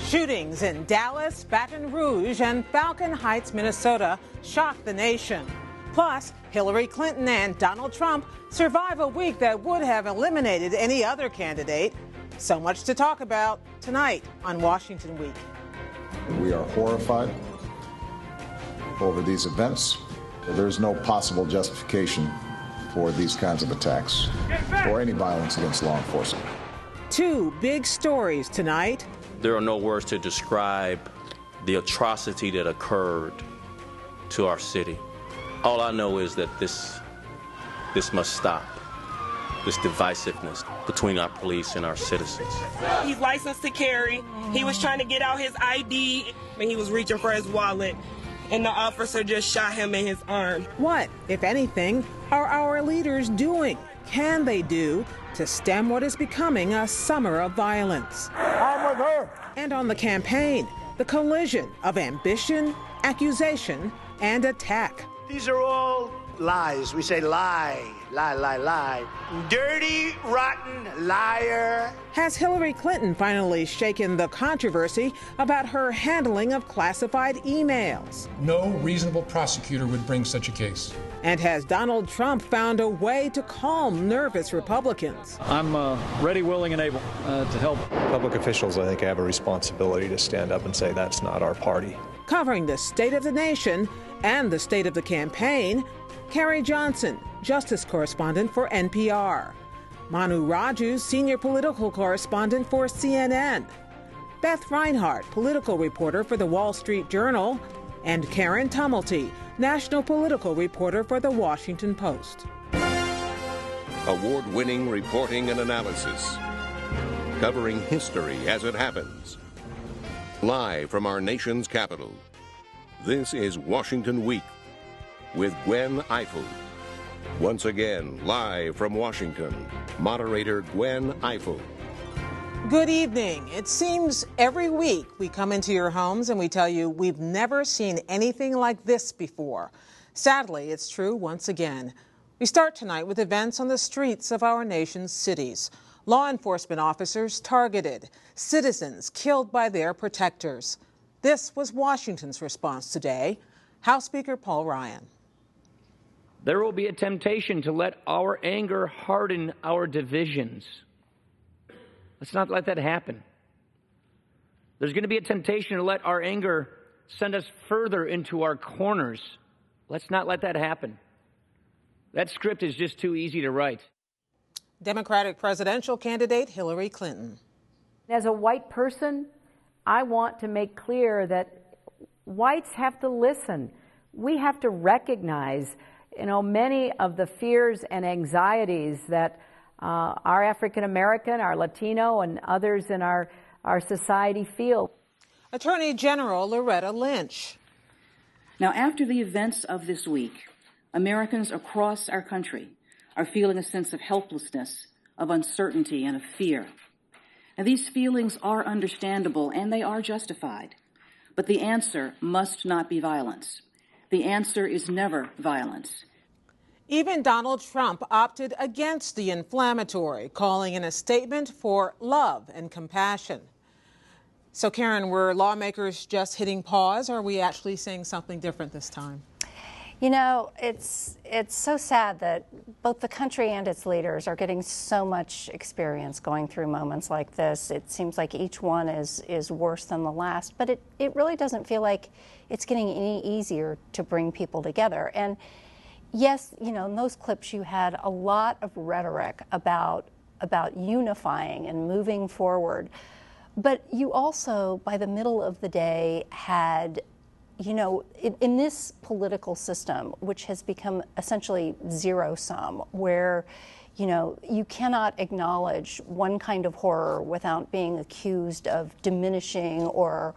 Shootings in Dallas, Baton Rouge, and Falcon Heights, Minnesota shocked the nation. Plus, Hillary Clinton and Donald Trump survive a week that would have eliminated any other candidate. So much to talk about tonight on Washington Week. We are horrified over these events. There's no possible justification for these kinds of attacks or any violence against law enforcement. Two big stories tonight. There are no words to describe the atrocity that occurred to our city. All I know is that this must stop, this divisiveness between our police and our citizens. He's licensed to carry. He was trying to get out his ID, and he was reaching for his wallet, and the officer just shot him in his arm. What, if anything, are our leaders doing? Can they do to stem what is becoming a summer of violence? I'm with her. And on the campaign, the collision of ambition, accusation, and attack. These are all lies. We say lie, lie, lie, lie. Dirty, rotten liar. Has Hillary Clinton finally shaken the controversy about her handling of classified emails? No reasonable prosecutor would bring such a case. And has Donald Trump found a way to calm nervous Republicans? I'm ready, willing, and able to help. Public officials, I think, have a responsibility to stand up and say that's not our party. Covering the state of the nation and the state of the campaign, Carrie Johnson, justice correspondent for NPR. Manu Raju, senior political correspondent for CNN. Beth Reinhardt, political reporter for the Wall Street Journal. And Karen Tumulty, national political reporter for the Washington Post. Award-winning reporting and analysis, covering history as it happens. Live from our nation's capital, this is Washington Week with Gwen Ifill. Once again, live from Washington, moderator Gwen Ifill. Good evening. It seems every week we come into your homes and we tell you we've never seen anything like this before. Sadly, it's true once again. We start tonight with events on the streets of our nation's cities. Law enforcement officers targeted, citizens killed by their protectors. This was Washington's response today. House Speaker Paul Ryan. There will be a temptation to let our anger harden our divisions. Let's not let that happen. There's going to be a temptation to let our anger send us further into our corners. Let's not let that happen. That script is just too easy to write. Democratic presidential candidate Hillary Clinton. As a white person, I want to make clear that whites have to listen. We have to recognize, many of the fears and anxieties that our African American, our Latino, and others in our society feel. Attorney General Loretta Lynch. Now, after the events of this week, Americans across our country are feeling a sense of helplessness, of uncertainty, and of fear. Now, these feelings are understandable and they are justified, but the answer must not be violence. The answer is never violence. Even Donald Trump opted against the inflammatory, calling in a statement for love and compassion. So, Karen, were lawmakers just hitting pause, or are we actually saying something different this time? It's so sad that both the country and its leaders are getting so much experience going through moments like this. It seems like each one is worse than the last, but it really doesn't feel like it's getting any easier to bring people together. And yes, in those clips you had a lot of rhetoric about unifying and moving forward. But you also, by the middle of the day, had, in this political system, which has become essentially zero-sum, where, you cannot acknowledge one kind of horror without being accused of diminishing or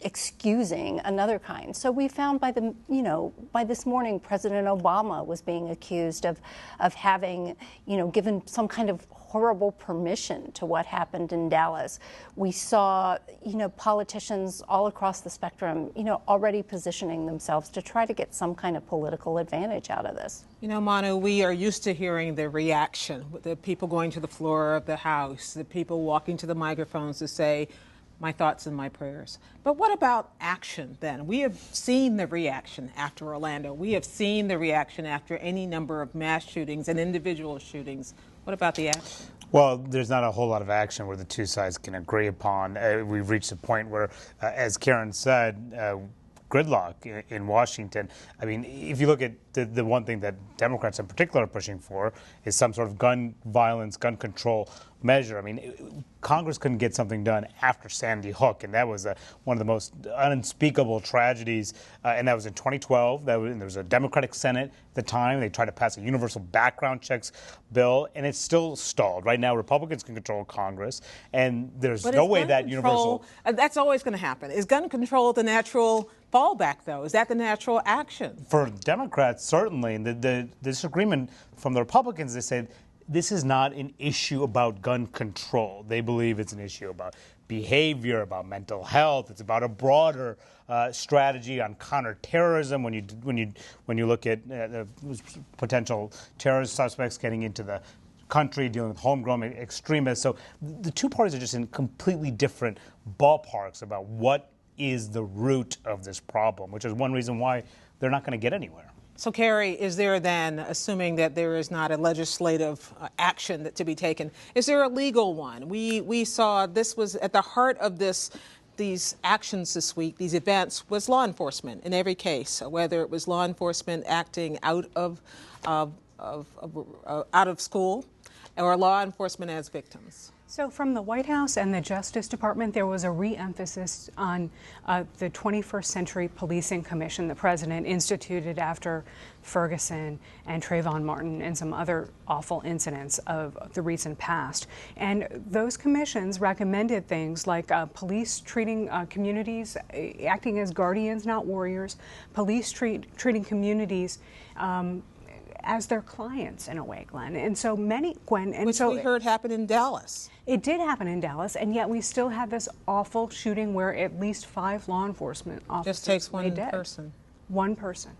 excusing another kind. So we found by this morning, President Obama was being accused of having, given some kind of horrible permission to what happened in Dallas. We saw, politicians all across the spectrum, already positioning themselves to try to get some kind of political advantage out of this. Manu, we are used to hearing the reaction, the people going to the floor of the House, the people walking to the microphones to say, My thoughts and my prayers. But what about action then? We have seen the reaction after Orlando. We have seen the reaction after any number of mass shootings and individual shootings. What about the action? Well, there's not a whole lot of action where the two sides can agree upon. We've reached a point where, as Karen said, gridlock in Washington. I mean, if you look at the one thing that Democrats in particular are pushing for is some sort of gun violence, gun control measure. I mean, Congress couldn't get something done after Sandy Hook, and that was one of the most unspeakable tragedies, and that was in 2012. There was a Democratic Senate at the time. They tried to pass a universal background checks bill, and it's still stalled. Right now, Republicans can control Congress, and there's no way that universal... That's always going to happen. Is gun control the natural fallback, though? Is that the natural action? For Democrats, certainly. And the disagreement from the Republicans, they said, this is not an issue about gun control. They believe it's an issue about behavior, about mental health. It's about a broader strategy on counterterrorism. When you look at potential terrorist suspects getting into the country, dealing with homegrown extremists. So the two parties are just in completely different ballparks about what is the root of this problem, which is one reason why they're not going to get anywhere. So, Carrie, is there then, assuming that there is not a legislative action to be taken, is there a legal one? We saw this was at the heart of these actions this week, these events, was law enforcement in every case, whether it was law enforcement acting out of school or law enforcement as victims. So from the White House and the Justice Department, there was a re-emphasis on the 21st Century Policing Commission the president instituted after Ferguson and Trayvon Martin and some other awful incidents of the recent past. And those commissions recommended things like police treating communities, acting as guardians, not warriors, police treating communities as their clients in a way, Glenn. And so many, Gwen, and which so we heard happen in Dallas. It did happen in Dallas, and yet we still had this awful shooting where at least 5 law enforcement officers just takes one dead. person. One person.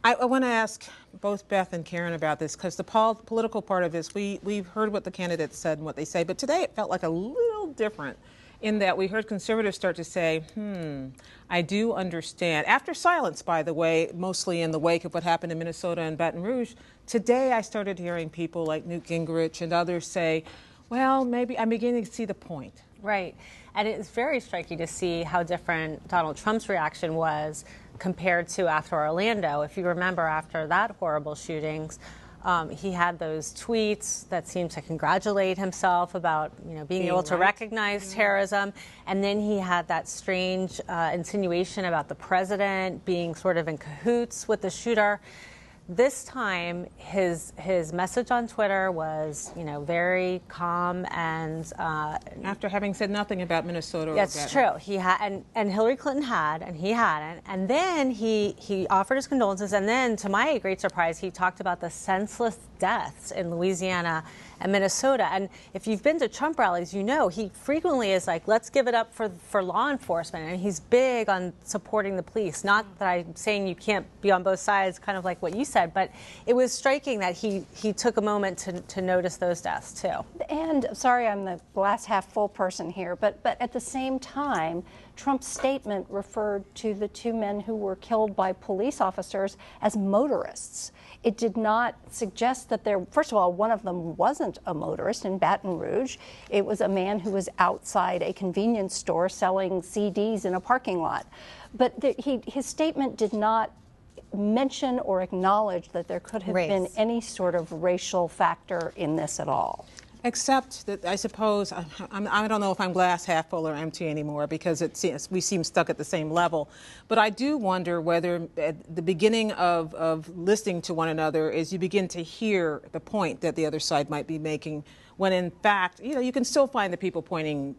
I want to ask both Beth and Karen about this because the political part of this, we've heard what the candidates said and what they say, but today it felt like a little different in that we heard conservatives start to say, I do understand. After silence, by the way, mostly in the wake of what happened in Minnesota and Baton Rouge, today I started hearing people like Newt Gingrich and others say, well, maybe I'm beginning to see the point. Right. And it's very striking to see how different Donald Trump's reaction was compared to after Orlando. If you remember, after that horrible shootings, he had those tweets that seemed to congratulate himself about, being able to recognize terrorism. And then he had that strange insinuation about the president being sort of in cahoots with the shooter. This time, his message on Twitter was, very calm and after having said nothing about Minnesota. That's true. He had, and Hillary Clinton had, and he hadn't. And then he offered his condolences, and then, to my great surprise, he talked about the senseless deaths in Louisiana and Minnesota. And if you've been to Trump rallies, he frequently is like, let's give it up for law enforcement. And he's big on supporting the police. Not that I'm saying you can't be on both sides, kind of like what you said, but it was striking that he took a moment to notice those deaths too. And sorry, I'm the glass half full person here, but at the same time, Trump's statement referred to the 2 men who were killed by police officers as motorists. It did not suggest that first of all, one of them wasn't a motorist in Baton Rouge. It was a man who was outside a convenience store selling CDs in a parking lot. But his statement did not mention or acknowledge that there could have been any sort of racial factor in this at all. Except that I suppose, I don't know if I'm glass half full or empty anymore because we seem stuck at the same level. But I do wonder whether at the beginning of listening to one another is you begin to hear the point that the other side might be making when in fact, you can still find the people pointing,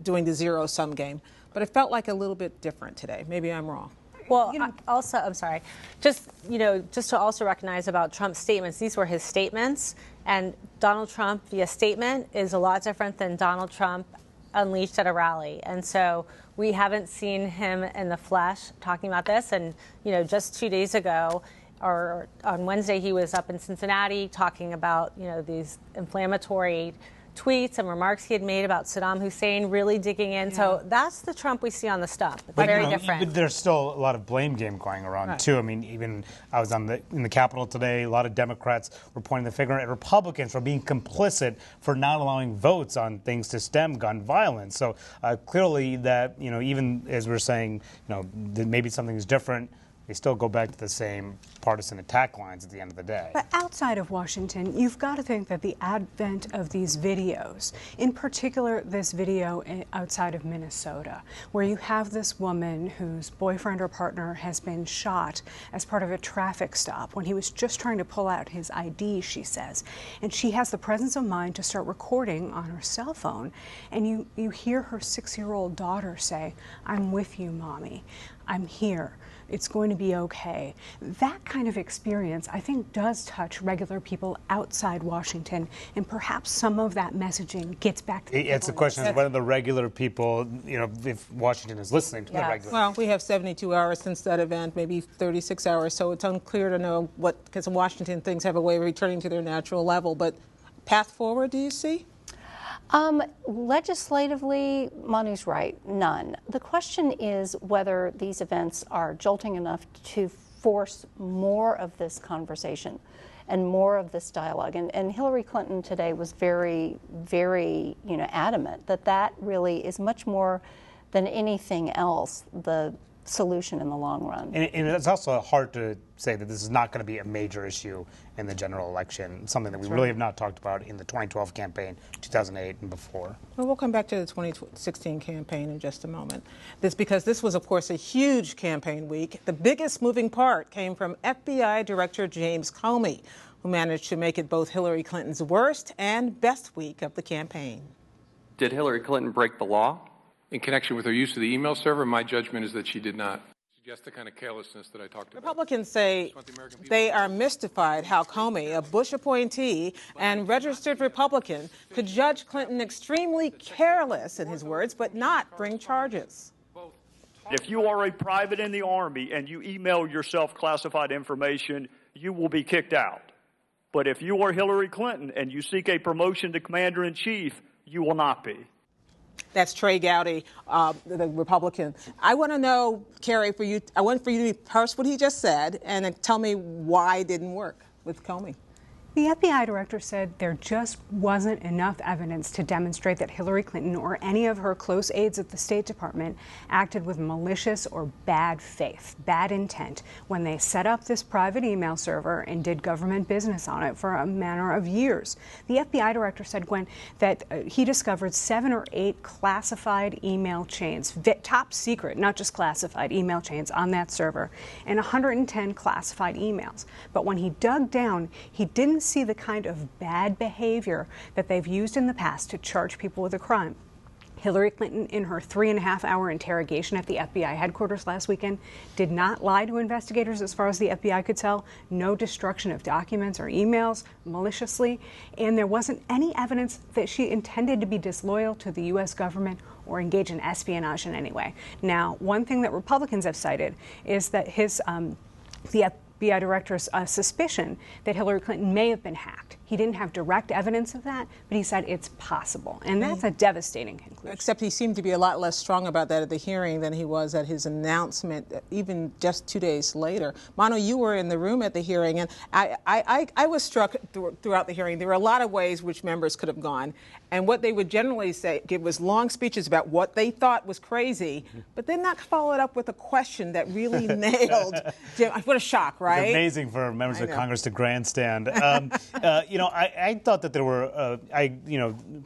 doing the zero-sum game. But it felt like a little bit different today. Maybe I'm wrong. Well, also, I'm sorry, just to also recognize about Trump's statements, these were his statements, and Donald Trump via statement is a lot different than Donald Trump unleashed at a rally. And so we haven't seen him in the flesh talking about this. And, just 2 days ago, or on Wednesday, he was up in Cincinnati talking about, these inflammatory tweets and remarks he had made about Saddam Hussein, really digging in. So that's the Trump we see on the stuff. It's very different. But there's still a lot of blame game going around, too. I mean, even I was in the Capitol today, a lot of Democrats were pointing the finger at Republicans for being complicit for not allowing votes on things to stem gun violence. So clearly that, even as we're saying, that maybe something is different, they still go back to the same partisan attack lines at the end of the day. But outside of Washington, you've got to think that the advent of these videos, in particular this video outside of Minnesota, where you have this woman whose boyfriend or partner has been shot as part of a traffic stop when he was just trying to pull out his ID, she says. And she has the presence of mind to start recording on her cell phone. And you hear her 6-year-old daughter say, "I'm with you, Mommy. I'm here. It's going to be okay." That kind of experience, I think, does touch regular people outside Washington, and perhaps some of that messaging gets back to the people. It's the question is whether the regular people, if Washington is listening to the regular. Well, we have 72 hours since that event, maybe 36 hours, so it's unclear to know what, because in Washington things have a way of returning to their natural level. But path forward, do you see? Legislatively, Manu's right, none. The question is whether these events are jolting enough to force more of this conversation and more of this dialogue. And Hillary Clinton today was very, very, adamant that really is much more than anything else the solution in the long run. And it's also hard to say that this is not going to be a major issue in the general election, something that we really have not talked about in the 2012 campaign, 2008 and before. Well, we'll come back to the 2016 campaign in just a moment. Because this was, of course, a huge campaign week. The biggest moving part came from FBI Director James Comey, who managed to make it both Hillary Clinton's worst and best week of the campaign. Did Hillary Clinton break the law? In connection with her use of the email server, my judgment is that she did not. Suggest the kind of carelessness that I talked about. Republicans say they are mystified how Comey, a Bush appointee and registered Republican, could judge Clinton extremely careless, in his words, but not bring charges. If you are a private in the Army and you email yourself classified information, you will be kicked out. But if you are Hillary Clinton and you seek a promotion to Commander-in-Chief, you will not be. That's Trey Gowdy, the Republican. I want to know, Carrie, I want for you to parse what he just said and tell me why it didn't work with Comey. The FBI director said there just wasn't enough evidence to demonstrate that Hillary Clinton or any of her close aides at the State Department acted with malicious or bad faith, bad intent, when they set up this private email server and did government business on it for a matter of years. The FBI director said, Gwen, that he discovered 7 or 8 classified email chains, top secret, not just classified email chains on that server, and 110 classified emails. But when he dug down, he didn't see the kind of bad behavior that they've used in the past to charge people with a crime. Hillary Clinton, in her 3.5-hour interrogation at the FBI headquarters last weekend, did not lie to investigators as far as the FBI could tell. No destruction of documents or emails maliciously. And there wasn't any evidence that she intended to be disloyal to the U.S. government or engage in espionage in any way. Now, one thing that Republicans have cited is that the FBI director's suspicion that Hillary Clinton may have been hacked. He didn't have direct evidence of that, but he said it's possible. And that's a devastating conclusion. Except he seemed to be a lot less strong about that at the hearing than he was at his announcement, even just 2 days later. Manu, you were in the room at the hearing, and I was struck throughout the hearing. There were a lot of ways which members could have gone. And what they would generally give was long speeches about what they thought was crazy, but then not follow it up with a question that really nailed. What a shock, right? It's amazing for members of Congress to grandstand. I thought that there were,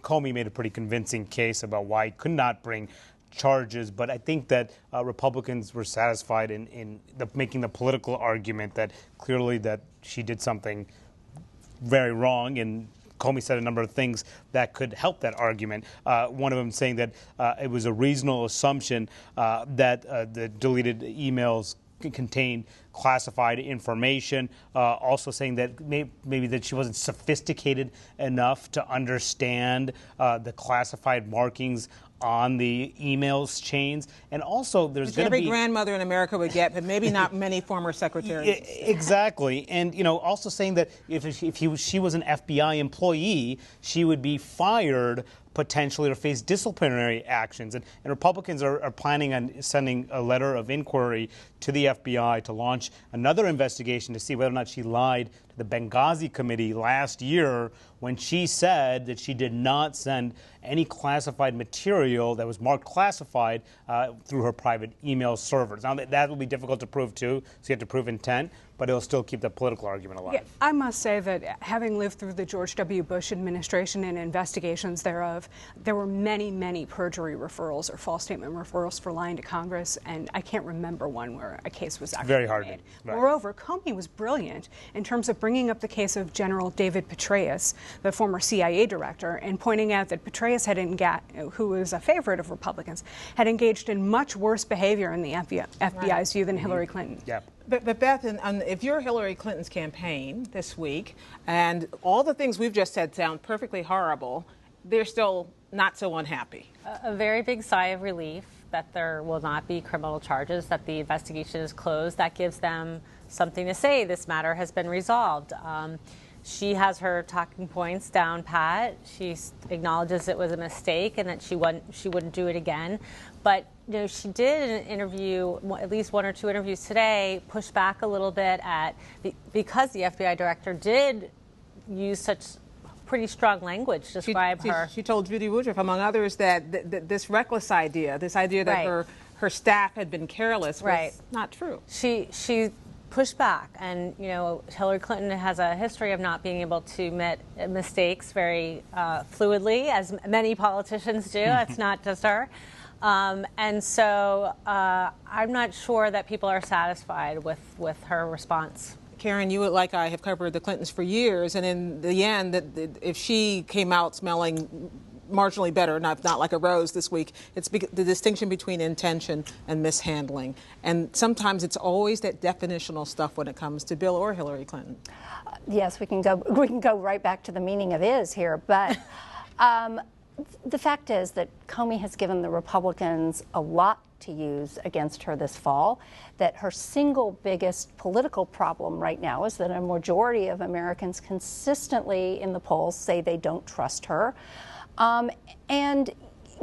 Comey made a pretty convincing case about why he could not bring charges, but I think that Republicans were satisfied in making the political argument that clearly that she did something very wrong, and Comey said a number of things that could help that argument. One of them saying that it was a reasonable assumption that the deleted emails contained classified information, also saying that maybe that she wasn't sophisticated enough to understand the classified markings on the emails chains. And also, there's going to be... every grandmother in America would get, but maybe not many former secretaries. Exactly. And, also saying that if she was an FBI employee, she would be fired potentially or face disciplinary actions. And Republicans are planning on sending a letter of inquiry to the FBI to launch another investigation to see whether or not she lied to the Benghazi committee last year when she said that she did not send any classified material that was marked classified through her private email servers. Now, that will be difficult to prove, too, so you have to prove intent, but it'll still keep the political argument alive. Yeah, I must say that having lived through the George W. Bush administration and investigations thereof, there were many, many perjury referrals or false statement referrals for lying to Congress, and I can't remember one where a case was actually very hard. made. Right. Moreover, Comey was brilliant in terms of bringing up the case of General David Petraeus, the former CIA director, and pointing out that Petraeus who was a favorite of Republicans, had engaged in much worse behavior in the FBI's view than Hillary Clinton. Yeah. But Beth, if you're Hillary Clinton's campaign this week, and all the things we've just said sound perfectly horrible, they're still not so unhappy. A very big sigh of relief that there will not be criminal charges, that the investigation is closed. That gives them something to say. This matter has been resolved. She has her talking points down pat. She acknowledges it was a mistake and that she wouldn't do it again. But she did in an interview, at least one or two interviews today, push back a little bit at because the FBI director did use such pretty strong lange to describe her. She told Judy Woodruff, among others, that this reckless idea, that her staff had been careless, was not true. She pushed back, and Hillary Clinton has a history of not being able to admit mistakes very fluidly, as many politicians do. It's not just her. And so I'm not sure that people are satisfied with her response. Karen, you, like I, have covered the Clintons for years, and in the end, if she came out smelling marginally better, not like a rose this week, it's the distinction between intention and mishandling. And sometimes it's always that definitional stuff when it comes to Bill or Hillary Clinton. Yes, we can go right back to the meaning of is here, but the fact is that Comey has given the Republicans a lot to use against her this fall, that her single biggest political problem right now is that a majority of Americans consistently in the polls say they don't trust her.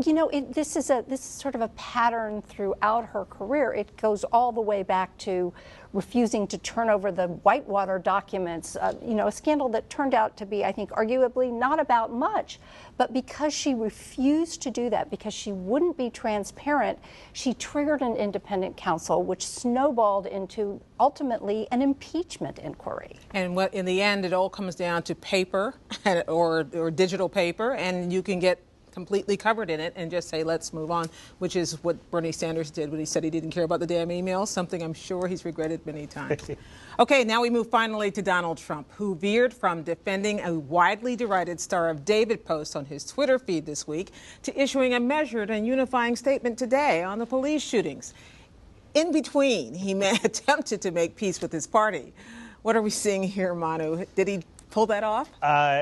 This is sort of a pattern throughout her career. It goes all the way back to refusing to turn over the Whitewater documents, a scandal that turned out to be, I think, arguably not about much. But because she refused to do that, because she wouldn't be transparent, she triggered an independent counsel, which snowballed into ultimately an impeachment inquiry. And in the end, it all comes down to paper or digital paper, and you can get completely covered in it and just say, let's move on, which is what Bernie Sanders did when he said he didn't care about the damn emails, something I'm sure he's regretted many times. Okay, now we move finally to Donald Trump, who veered from defending a widely derided Star of David post on his Twitter feed this week to issuing a measured and unifying statement today on the police shootings. In between, he attempted to make peace with his party. What are we seeing here, Manu? Did he pull that off?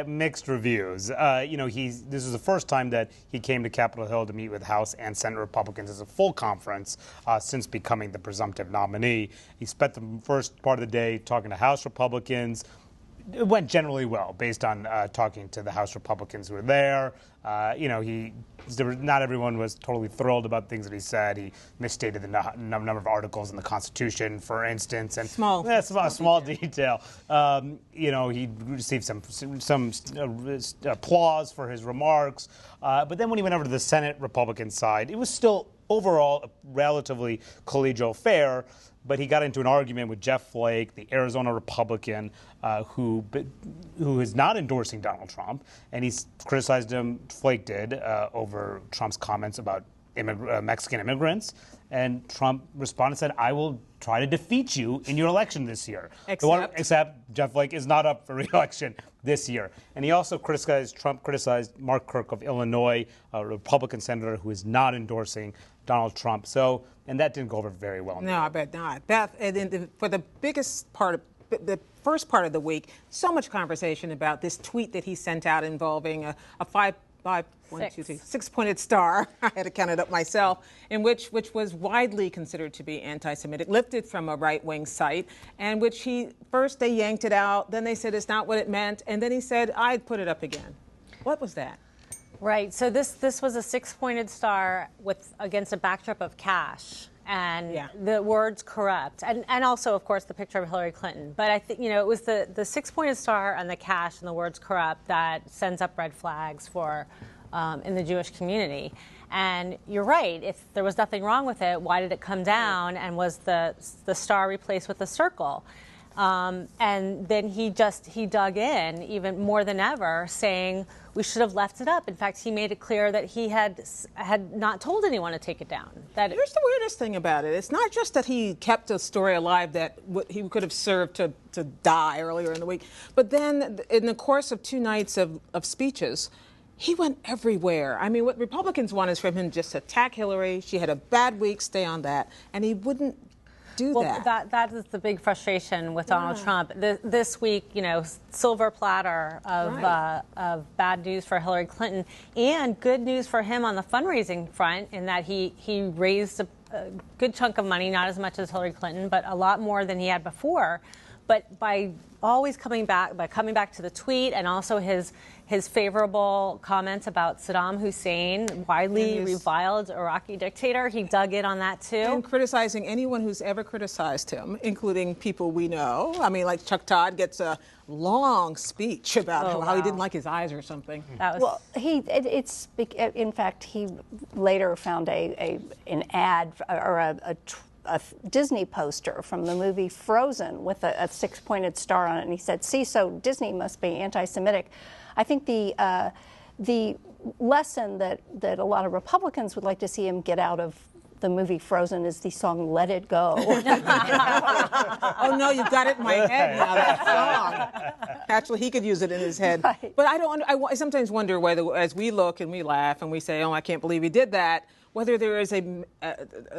Mixed reviews. This is the first time that he came to Capitol Hill to meet with House and Senate Republicans as a full conference since becoming the presumptive nominee. He spent the first part of the day talking to House Republicans. It went generally well, based on talking to the House Republicans who were there. Not everyone was totally thrilled about things that he said. He misstated the number of articles in the Constitution, for instance, and small detail. He received some applause for his remarks. But then when he went over to the Senate Republican side, it was still overall a relatively collegial affair. But he got into an argument with Jeff Flake, the Arizona Republican, who is not endorsing Donald Trump, and he criticized him, Flake did, over Trump's comments about Mexican immigrants. And Trump responded and said, I will try to defeat you in your election this year. Except Jeff Flake is not up for re-election this year. And he also criticized Mark Kirk of Illinois, a Republican senator who is not endorsing Donald Trump. And that didn't go over very well. No, I bet not. Beth, for the biggest part of the first part of the week, so much conversation about this tweet that he sent out involving a six-pointed star. I had to count it up myself, which was widely considered to be anti-Semitic, lifted from a right-wing site, and which they yanked it out, then they said it's not what it meant, and then he said, I'd put it up again. What was that? Right. So this was a six-pointed star against a backdrop of cash. And the words corrupt, and also, of course, the picture of Hillary Clinton. But I think, it was the six-pointed star and the cash and the words corrupt that sends up red flags for in the Jewish community. And you're right. If there was nothing wrong with it, why did it come down? And was the star replaced with a circle? And then he dug in even more than ever, saying we should have left it up. In fact, he made it clear that he had not told anyone to take it down. Here's the weirdest thing about it. It's not just that he kept a story alive that he could have served to die earlier in the week, but then in the course of 2 nights of speeches, he went everywhere. I mean, what Republicans want is for him just to attack Hillary. She had a bad week, stay on that. And he wouldn't do that. That is the big frustration with Donald Trump. This week, silver platter of bad news for Hillary Clinton, and good news for him on the fundraising front, in that he raised a good chunk of money, not as much as Hillary Clinton, but a lot more than he had before. But by coming back to the tweet, and also his favorable comments about Saddam Hussein, widely reviled Iraqi dictator, he dug in on that too. And criticizing anyone who's ever criticized him, including people we know. I mean, like Chuck Todd gets a long speech about how he didn't like his eyes or something. Well, in fact, he later found an ad or a Disney poster from the movie Frozen with a six-pointed star on it, and he said, "See, so Disney must be anti-Semitic." I think the lesson that a lot of Republicans would like to see him get out of the movie Frozen is the song "Let It Go." Oh no, you've got it in my head now. That song. Actually, he could use it in his head. Right. But I sometimes wonder whether, as we look and we laugh and we say, "Oh, I can't believe he did that," whether there is a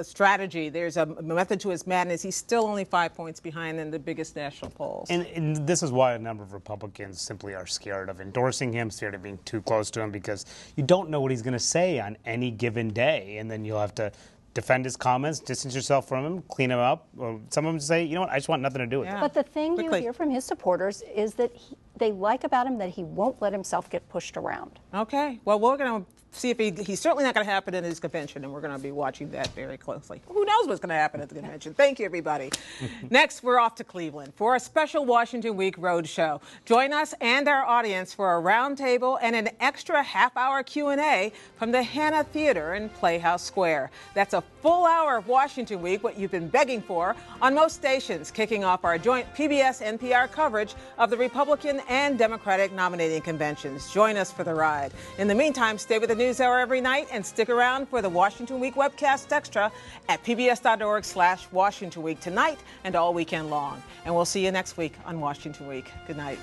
strategy, there's a method to his madness. He's still only 5 points behind in the biggest national polls. And this is why a number of Republicans simply are scared of endorsing him, scared of being too close to him, because you don't know what he's going to say on any given day. And then you'll have to defend his comments, distance yourself from him, clean him up. Or some of them say, you know what, I just want nothing to do with it. But the thing you hear from his supporters is that they like about him that he won't let himself get pushed around. Okay. Well, we're going to see if he's certainly not going to happen in his convention, and we're going to be watching that very closely. Who knows what's going to happen at the convention? Thank you, everybody. Next, we're off to Cleveland for a special Washington Week Roadshow. Join us and our audience for a roundtable and an extra half-hour Q&A from the Hanna Theater in Playhouse Square. That's a full hour of Washington Week, what you've been begging for, on most stations, kicking off our joint PBS-NPR coverage of the Republican and Democratic nominating conventions. Join us for the ride. In the meantime, stay with the NewsHour every night and stick around for the Washington Week webcast extra at pbs.org/Washington Week tonight and all weekend long. And we'll see you next week on Washington Week. Good night.